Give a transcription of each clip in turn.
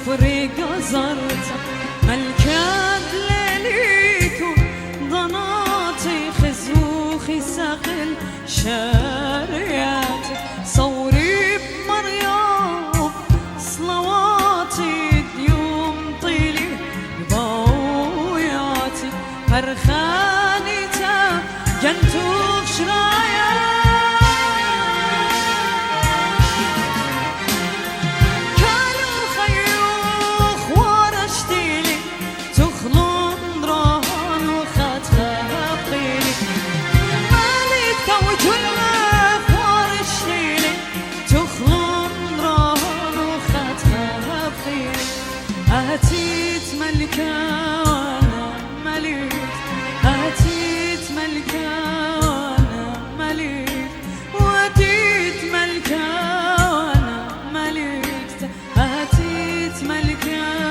فريق زرته ملكات ليليكم ضناتي خزوخي ساقل شارياتي صوري بمريم صلواتي ديوم طيلي بضوياتي فرخاني تا جنتوك شرايا أتيت ملكة وأنا ملك أتيت ملكة وأنا ملك وأتيت ملكة وأنا ملك أتيت ملكة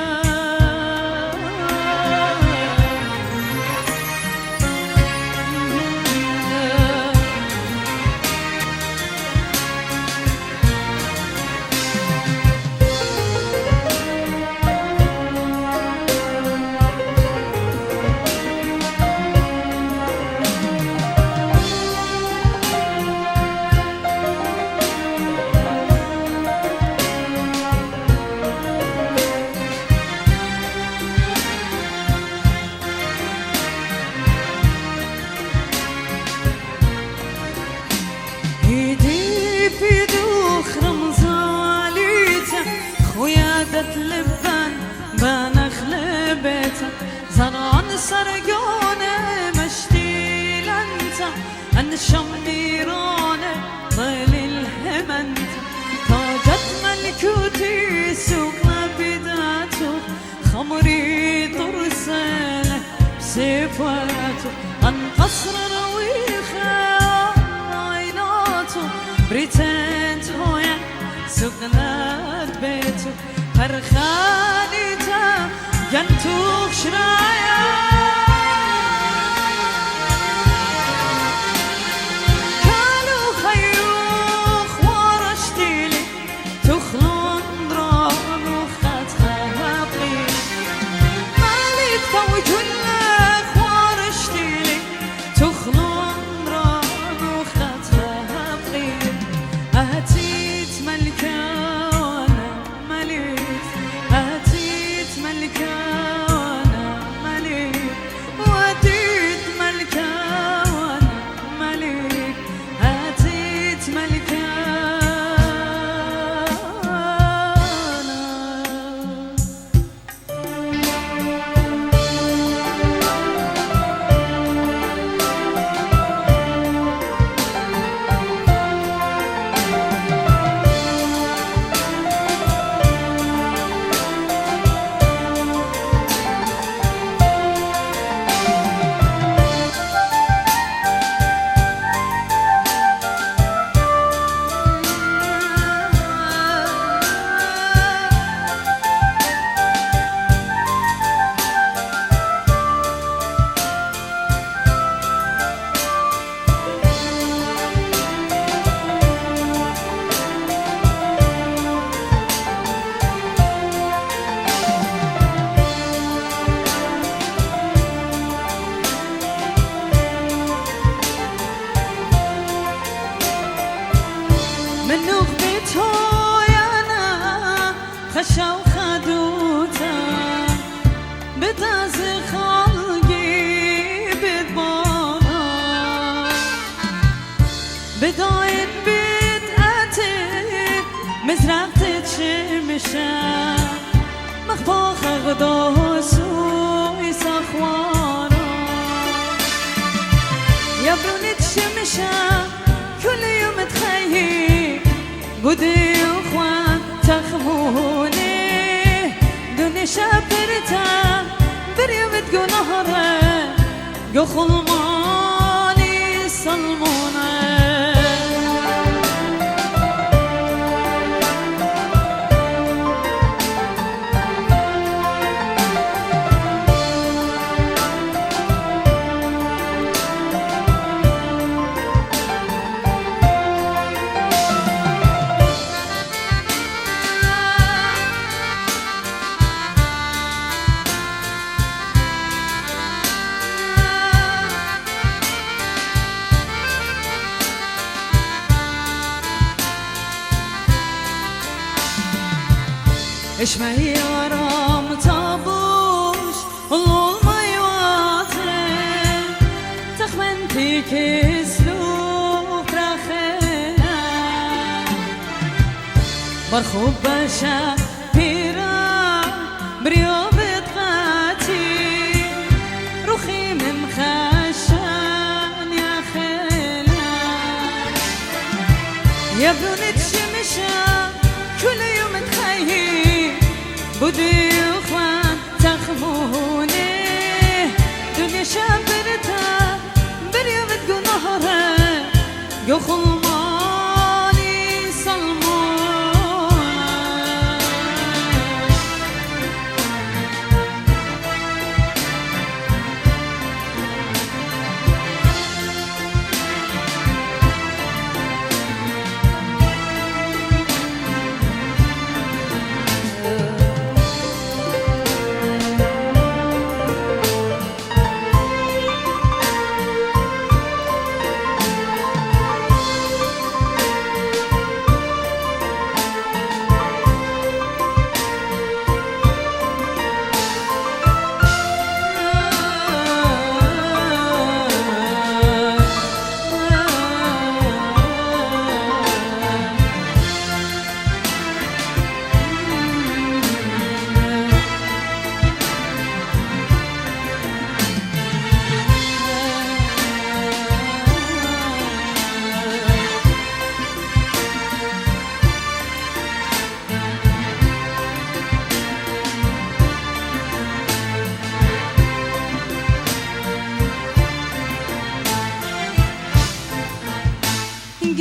لبان بنخل بيته زرعن سرقونه مشتيل انت ان شميرونه طيل الهمنت طاجت ملكوتي سوقنا بداته خمري ترسله بسيفاته عن قصر رويخه عيناته بريتنت هويا سوقنا بيته فرخاني تا جنتوك شرايا كانوا خيوخ ورشتيلي تخلون دران وخات خابقي مالك توجلك ورشتيلي تخلون دران وخات خابقي أتيت ملكة خشا وخدوتا بتاز خلقي بدبانا بداين بتقتل مزرعة تشمشا مخفاخ غداسو يسخوانا يا بروني تشمشا كل يوم تخيي قدي اخوان تخبوني دوني شابرتا بريم تقول نهره قخل ماني صلمونه اشمه یارم تابوش olmay vate تخمنتی کسلوب رخنا برخوب بشه پیرا بریو بدقاتی روخی من خشن یا خلا يبدوني تشمشة كل يوم تخيي بدي اخوان تخموني دنيا شابرتها بريوم تقول نهرها يخلماني صلمونا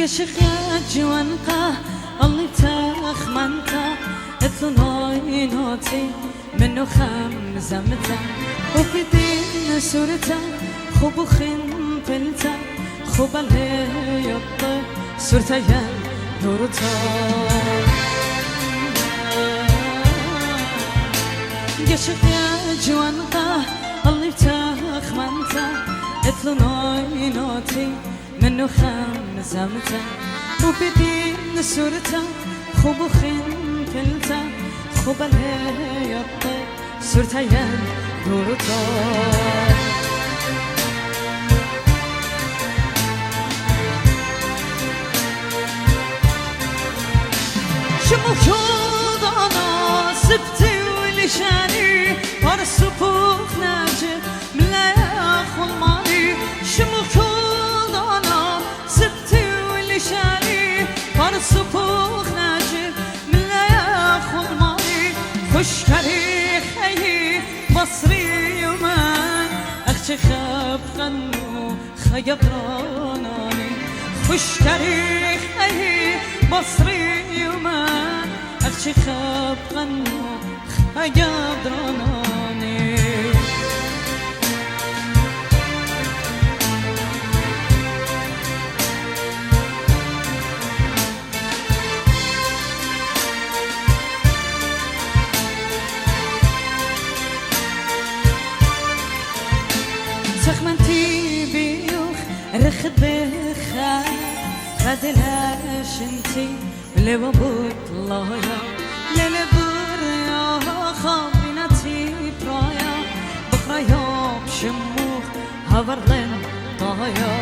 قشخة جوانقة اللي تخمنتا اثنين نوتي منو خمزمتا وفي دين سورتا خوب خنفلتا خوب الهيط سورتا ين نورتا قشخة جوانقة اللي تخمنتا اثنين نوتي منو خمزمتا وبدين سورتا خوب خنفلتا خوب الهيط سورتا ين نورتا شمو كودانا سبتي ولشاني والصفوف ناجي ملا ياخذ مالي شمو كودانا سبتي ولشاني والصفوف ناجي ملا ياخذ مالي خوش كريخي مصري يومان اختي خاب غنو خيب راناني خوش كريخي مصري يومان اختي خاب غنو خيب راناني تخمنتي بيوخ رخد بخا خدلاش انتي لو بطلايا للبريا خابنتي برايا بخرايا بشموخ هبر لنا طايا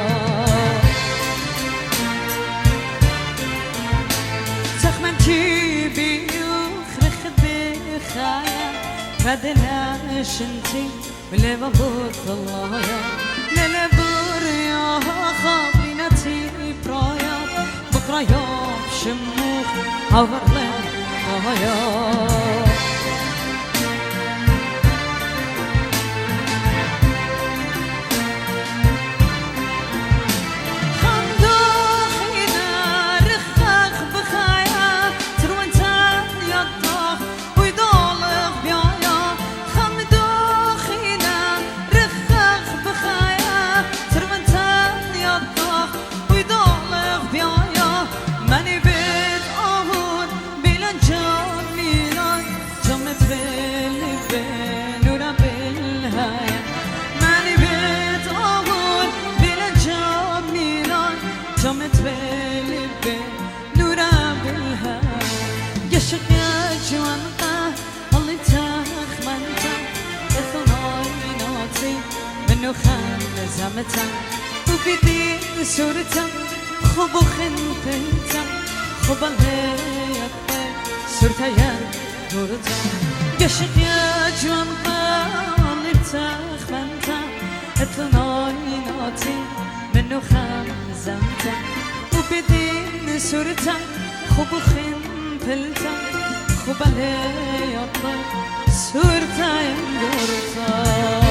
تخمنتي بيوخ رخد بخايا خدلاش انتي لو بطلايا للبريا خابنتي برايا بخرايا بشموخ هبر لنا طايا من بيت آهون بلن جان میران زمتم و بیدی صورتم خوب و خنتم خوب الهیت صورتایم دورتم گشت یا جوان قالب تخمنتم اتنایناتی منو خمزمتم و بیدی صورتم خوب و خنتم خوب الهیت صورتایم دورتم